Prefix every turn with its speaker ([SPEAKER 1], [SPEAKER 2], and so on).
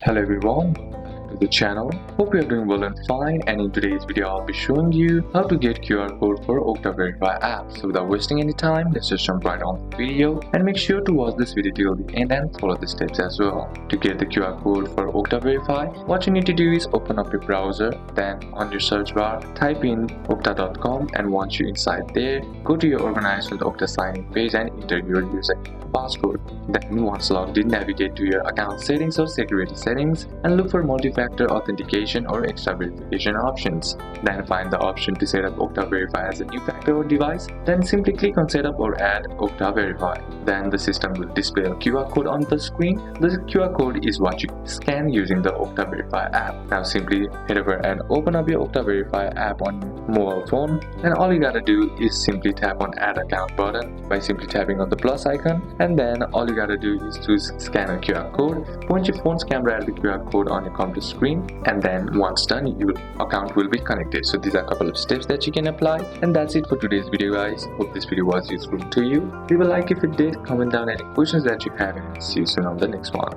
[SPEAKER 1] Hello everyone, welcome to the channel. Hope you are doing well and fine, and in today's video I'll be showing you how to get QR code for Okta Verify app. So without wasting any time, let's just jump right on the video and make sure to watch this video till the end and follow the steps as well. To get the QR code for Okta Verify, what you need to do is open up your browser, then on your search bar type in okta.com, and once you're inside there, go to your organization.The sign-in page and enter your user passcode. Then once logged in, navigate to your account settings or security settings and look for multi-factor authentication or extra verification options. Then find the option to set up Okta Verify as a new factor or device. Then simply click on setup or add Okta Verify. Then the system will display a QR code on the screen. The QR code is what you scan using the Okta Verify app. Now simply head over and open up your Okta Verify app on your mobile phone. And all you gotta do is simply tap on add account button by simply tapping on the plus icon. And then all you gotta do is to scan a QR code. Point your phone's camera at the QR code on your computer screen, and then once done, your account will be connected. So these are a couple of steps that you can apply, and that's it for today's video, guys. Hope this video was useful to you. Leave a like if it did, comment down any questions that you have, and see you soon on the next one.